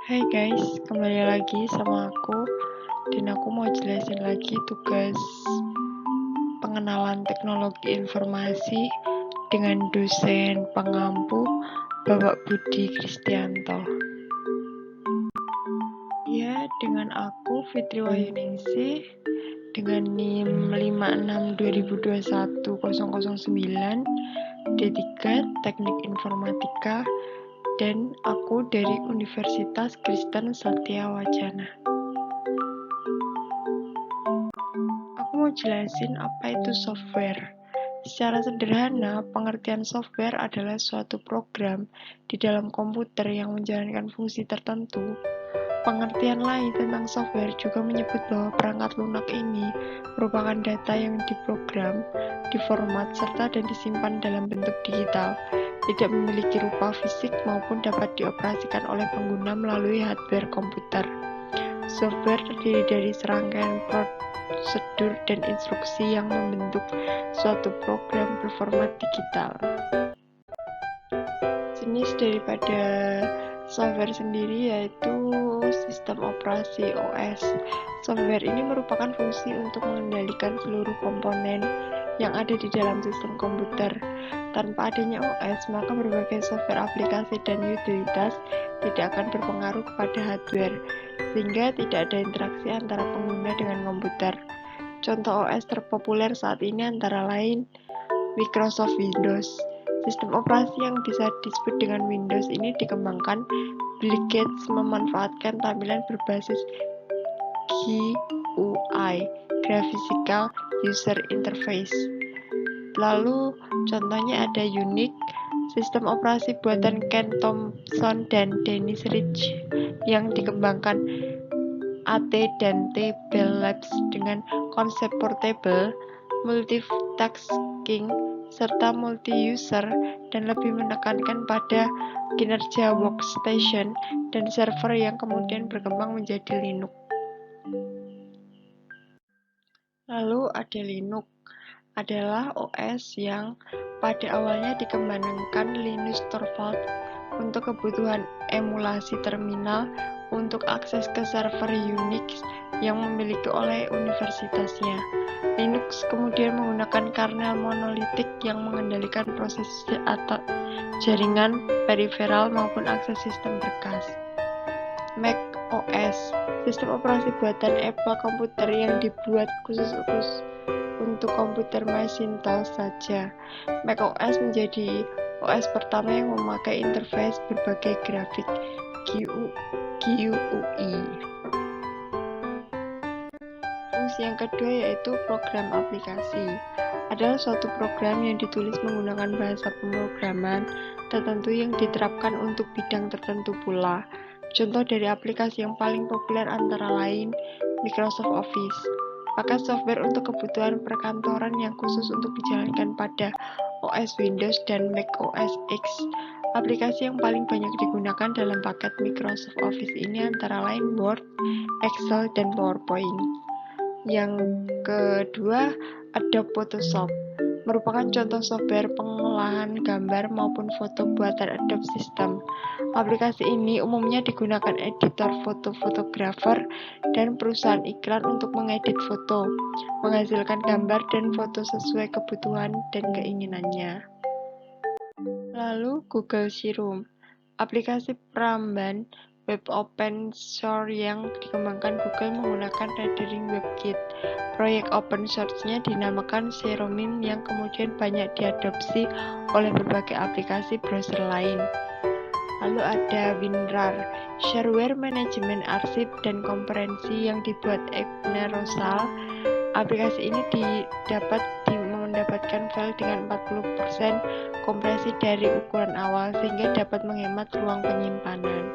Hai guys, kembali lagi sama aku dan aku mau jelasin lagi tugas pengenalan teknologi informasi dengan dosen pengampu Bapak Budi Kristianto. Ya, dengan aku Fitri Wahyuningsih dengan NIM 5620210009 D3 Teknik Informatika dan aku dari Universitas Kristen Satya Wacana. Aku mau jelasin apa itu software. Secara sederhana, pengertian software adalah suatu program di dalam komputer yang menjalankan fungsi tertentu. Pengertian lain tentang software juga menyebut bahwa perangkat lunak ini merupakan data yang diprogram, diformat, serta dan disimpan dalam bentuk digital, tidak memiliki rupa fisik maupun dapat dioperasikan oleh pengguna melalui hardware komputer. Software terdiri dari serangkaian prosedur dan instruksi yang membentuk suatu program berformat digital. Jenis daripada software sendiri yaitu sistem operasi OS. Software ini merupakan fungsi untuk mengendalikan seluruh komponen yang ada di dalam sistem komputer. Tanpa adanya OS, maka berbagai software aplikasi dan utilitas tidak akan berpengaruh kepada hardware, sehingga tidak ada interaksi antara pengguna dengan komputer. Contoh OS terpopuler saat ini antara lain Microsoft Windows. Sistem operasi yang bisa disebut dengan Windows ini dikembangkan Bill Gates memanfaatkan tampilan berbasis GUI, Graphical User Interface. Lalu contohnya ada Unix, sistem operasi buatan Ken Thompson dan Dennis Ridge yang dikembangkan AT dan T Bell Labs dengan konsep portable, multitasking, serta multi-user dan lebih menekankan pada kinerja workstation dan server yang kemudian berkembang menjadi Linux. Lalu ada Linux, adalah OS yang pada awalnya dikembangkan Linus Torvalds untuk kebutuhan emulasi terminal untuk akses ke server Unix yang dimiliki oleh universitasnya. Linux kemudian menggunakan kernel monolitik yang mengendalikan proses atau jaringan, peripheral maupun akses sistem berkas. Mac OS, sistem operasi buatan Apple komputer yang dibuat khusus untuk komputer Macintosh saja. Mac OS menjadi OS pertama yang memakai interface berbagai grafik GUI. Fungsi yang kedua yaitu program aplikasi. Adalah suatu program yang ditulis menggunakan bahasa pemrograman tertentu yang diterapkan untuk bidang tertentu pula. Contoh dari aplikasi yang paling populer antara lain Microsoft Office. Maka software untuk kebutuhan perkantoran yang khusus untuk dijalankan pada OS Windows dan Mac OS X. Aplikasi yang paling banyak digunakan dalam paket Microsoft Office ini antara lain Word, Excel, dan PowerPoint. Yang kedua, Adobe Photoshop merupakan contoh software pengolahan gambar maupun foto buatan Adobe System. Aplikasi ini umumnya digunakan editor fotografer dan perusahaan iklan untuk mengedit foto, menghasilkan gambar dan foto sesuai kebutuhan dan keinginannya. Lalu Google Serum, aplikasi peramban web open source yang dikembangkan Google menggunakan rendering WebKit. Proyek open source-nya dinamakan Seromin yang kemudian banyak diadopsi oleh berbagai aplikasi browser lain. Lalu ada WinRAR, shareware manajemen arsip dan kompresi yang dibuat Egner Rosal. Aplikasi ini dapat mendapatkan file dengan 40% kompresi dari ukuran awal sehingga dapat menghemat ruang penyimpanan.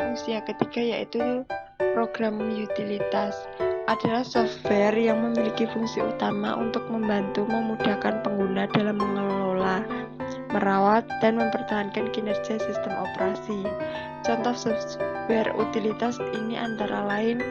Fungsi yang ketiga yaitu program utilitas, adalah software yang memiliki fungsi utama untuk membantu memudahkan pengguna dalam mengelola, merawat, dan mempertahankan kinerja sistem operasi. Contoh software utilitas ini antara lain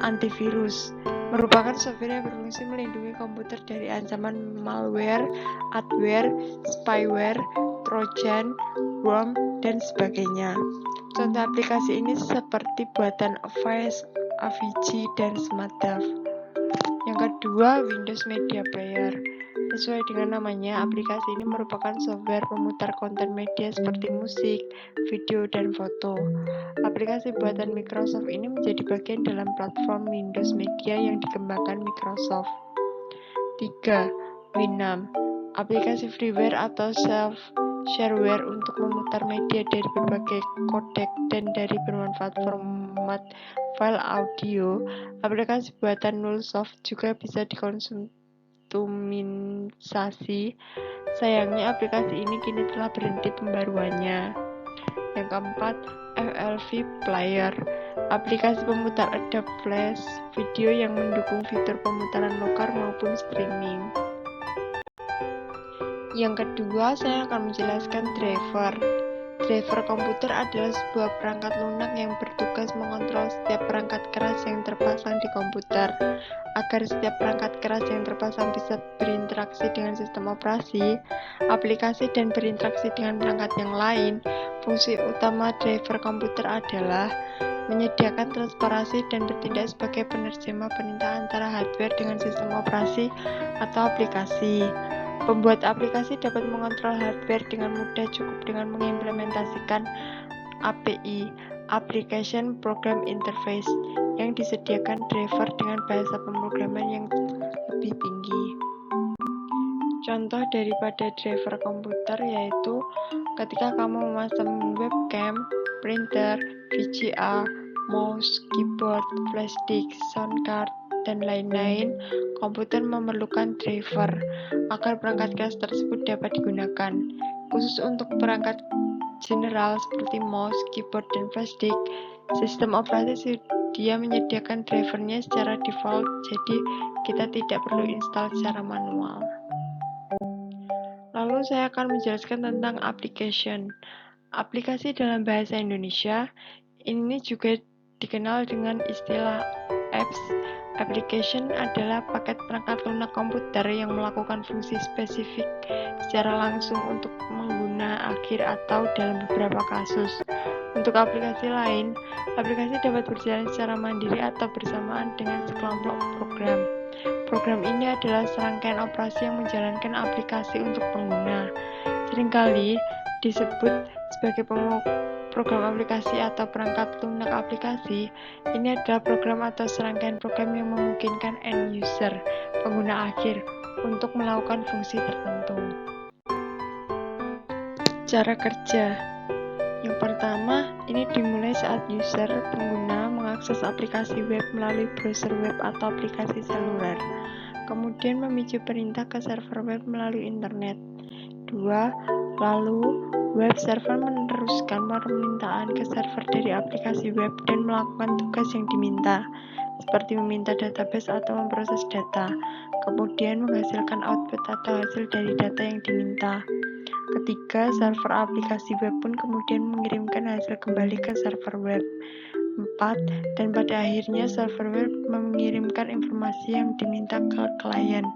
antivirus, merupakan software yang berfungsi melindungi komputer dari ancaman malware, adware, spyware, Trojan, Worm, dan sebagainya. Contoh aplikasi ini seperti buatan Avast, Avicii, dan SmartDAV. Yang kedua, Windows Media Player. Sesuai dengan namanya, aplikasi ini merupakan software pemutar konten media seperti musik, video, dan foto. Aplikasi buatan Microsoft ini menjadi bagian dalam platform Windows Media yang dikembangkan Microsoft. 3. Winamp, aplikasi freeware atau self-shareware untuk memutar media dari berbagai kodek dan dari bermanfaat format file audio. Aplikasi buatan Nullsoft juga bisa dikonsumsi. Sayangnya aplikasi ini kini telah berhenti pembaruannya. Yang keempat, FLV Player, aplikasi pemutar Adobe Flash video yang mendukung fitur pemutaran lokal maupun streaming. Yang kedua, saya akan menjelaskan driver. Driver komputer adalah sebuah perangkat lunak yang bertugas mengontrol setiap perangkat keras yang terpasang di komputer. Agar setiap perangkat keras yang terpasang bisa berinteraksi dengan sistem operasi, aplikasi, dan berinteraksi dengan perangkat yang lain, fungsi utama driver komputer adalah menyediakan transparansi dan bertindak sebagai penerjemah perintah antara hardware dengan sistem operasi atau aplikasi. Pembuat aplikasi dapat mengontrol hardware dengan mudah cukup dengan mengimplementasikan API, Application Program Interface, yang disediakan driver dengan bahasa pemrograman yang lebih tinggi. Contoh daripada driver komputer yaitu ketika kamu memasang webcam, printer, VGA, mouse, keyboard, flash disk, sound card, dan lain-lain, komputer memerlukan driver agar perangkat keras tersebut dapat digunakan. Khusus untuk perangkat general seperti mouse, keyboard, dan flash disk, sistem operasi dia menyediakan drivernya secara default, jadi kita tidak perlu install secara manual. Lalu saya akan menjelaskan tentang application. Aplikasi dalam bahasa Indonesia ini juga dikenal dengan istilah apps. Application adalah paket perangkat lunak komputer yang melakukan fungsi spesifik secara langsung untuk pengguna akhir atau dalam beberapa kasus. Untuk aplikasi lain, aplikasi dapat berjalan secara mandiri atau bersamaan dengan sekelompok program. Program ini adalah serangkaian operasi yang menjalankan aplikasi untuk pengguna. Seringkali disebut sebagai program aplikasi atau perangkat lunak aplikasi. Ini adalah program atau serangkaian program yang memungkinkan end user, pengguna akhir, untuk melakukan fungsi tertentu. Cara kerja. Yang pertama, ini dimulai saat user, pengguna, mengakses aplikasi web melalui browser web atau aplikasi seluler. Kemudian memicu perintah ke server web melalui internet. 2. Lalu, web server meneruskan permintaan ke server dari aplikasi web dan melakukan tugas yang diminta, seperti meminta database atau memproses data, kemudian menghasilkan output atau hasil dari data yang diminta. Ketiga, server aplikasi web pun kemudian mengirimkan hasil kembali ke server web. 4. Dan pada akhirnya server web mengirimkan informasi yang diminta ke klien,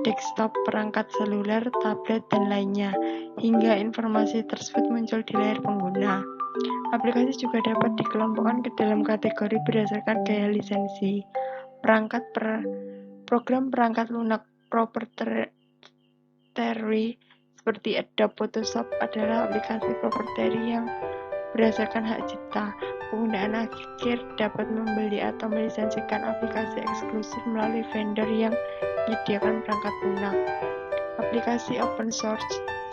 desktop, perangkat seluler, tablet, dan lainnya, hingga informasi tersebut muncul di layar pengguna. Aplikasi juga dapat dikelompokkan ke dalam kategori berdasarkan gaya lisensi. Program perangkat lunak proprietary seperti Adobe Photoshop adalah aplikasi proprietary yang berdasarkan hak cipta. Penggunaan akhir dapat membeli atau melisensikan aplikasi eksklusif melalui vendor yang menyediakan perangkat lunak. Aplikasi open source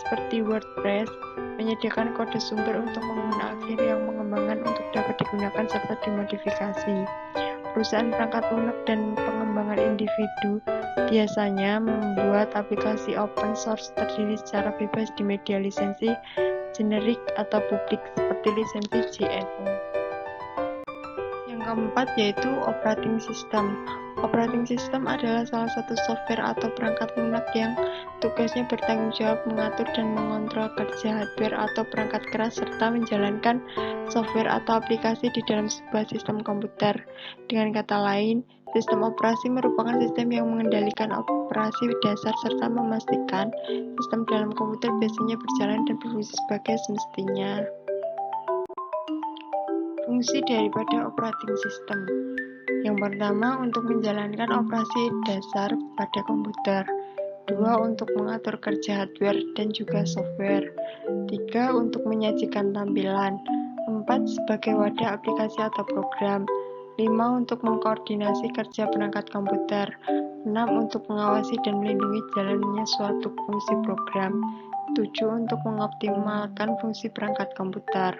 seperti WordPress menyediakan kode sumber untuk pengguna akhir yang mengembangkan untuk dapat digunakan serta dimodifikasi. Perusahaan perangkat lunak dan pengembangan individu biasanya membuat aplikasi open source terdiri secara bebas di media lisensi generik atau publik seperti lisensi GNU. Yang Yang keempat yaitu operating system. Operating system adalah salah satu software atau perangkat lunak yang tugasnya bertanggung jawab mengatur dan mengontrol kerja hardware atau perangkat keras serta menjalankan software atau aplikasi di dalam sebuah sistem komputer. Dengan kata lain, sistem operasi merupakan sistem yang mengendalikan operasi dasar serta memastikan sistem dalam komputer biasanya berjalan dan berfungsi sebagai semestinya. Fungsi daripada operating system. Yang pertama, untuk menjalankan operasi dasar pada komputer. 2. Untuk mengatur kerja hardware dan juga software. 3. Untuk menyajikan tampilan. 4. Sebagai wadah aplikasi atau program. 5. Untuk mengkoordinasi kerja perangkat komputer. 6. Untuk mengawasi dan melindungi jalannya suatu fungsi program. 7. Untuk mengoptimalkan fungsi perangkat komputer.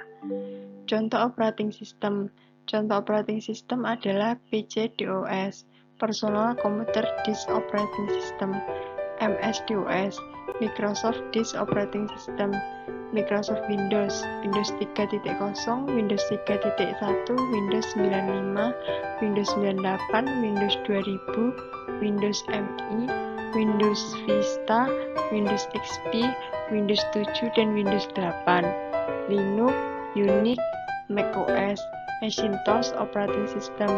Contoh operating system. Contoh operating system adalah PC-DOS, Personal Computer Disk Operating System, MS-DOS, Microsoft Disk Operating System, Microsoft Windows, Windows 3.0, Windows 3.1, Windows 95, Windows 98, Windows 2000, Windows ME, Windows Vista, Windows XP, Windows 7, dan Windows 8, Linux, Unix, macOS, Macintosh Operating System,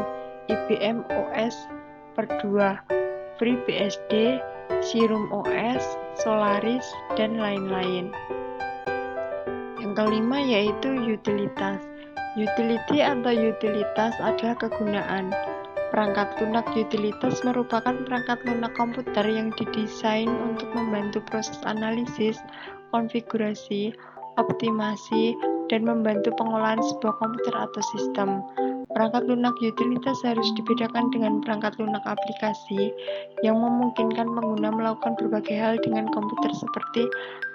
IBM OS per 2, FreeBSD, Serum OS, Solaris, dan lain-lain. Yang kelima yaitu utilitas. Utility atau utilitas adalah kegunaan. Perangkat lunak utilitas merupakan perangkat lunak komputer yang didesain untuk membantu proses analisis, konfigurasi, optimasi, dan membantu pengolahan sebuah komputer atau sistem. Perangkat lunak utilitas harus dibedakan dengan perangkat lunak aplikasi yang memungkinkan pengguna melakukan berbagai hal dengan komputer seperti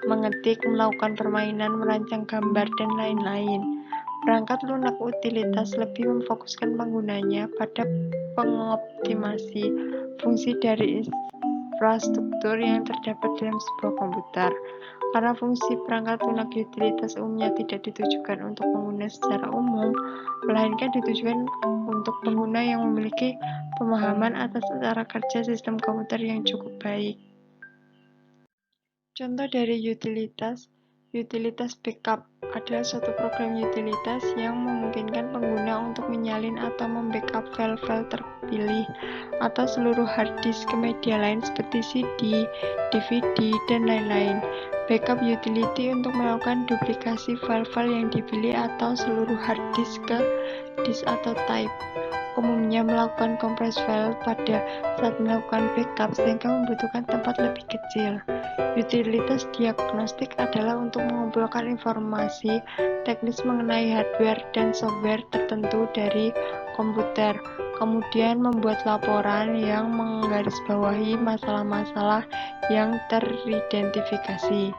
mengetik, melakukan permainan, merancang gambar, dan lain-lain. Perangkat lunak utilitas lebih memfokuskan penggunanya pada pengoptimasi fungsi dari infrastruktur yang terdapat dalam sebuah komputer. Karena fungsi perangkat lunak utilitas umumnya tidak ditujukan untuk pengguna secara umum, melainkan ditujukan untuk pengguna yang memiliki pemahaman atas cara kerja sistem komputer yang cukup baik. Contoh dari utilitas backup adalah suatu program utilitas yang memungkinkan pengguna untuk menyalin atau membackup file-file terpilih atau seluruh hard disk ke media lain seperti CD, DVD, dan lain-lain. Backup utility untuk melakukan duplikasi file-file yang dipilih atau seluruh hard disk ke disk atau tape. Umumnya melakukan kompres file pada saat melakukan backup sehingga membutuhkan tempat lebih kecil. Utilitas diagnostik adalah untuk mengumpulkan informasi teknis mengenai hardware dan software tertentu dari komputer, kemudian membuat laporan yang menggarisbawahi masalah-masalah yang teridentifikasi.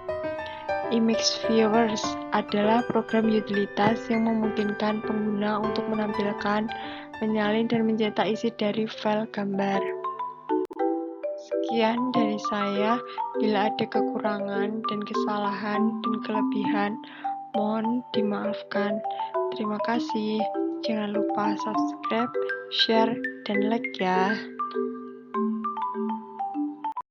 Image Viewers adalah program utilitas yang memungkinkan pengguna untuk menampilkan, menyalin, dan mencetak isi dari file gambar. Sekian dari saya. Bila ada kekurangan dan kesalahan dan kelebihan, mohon dimaafkan. Terima kasih. Jangan lupa subscribe, share, dan like ya.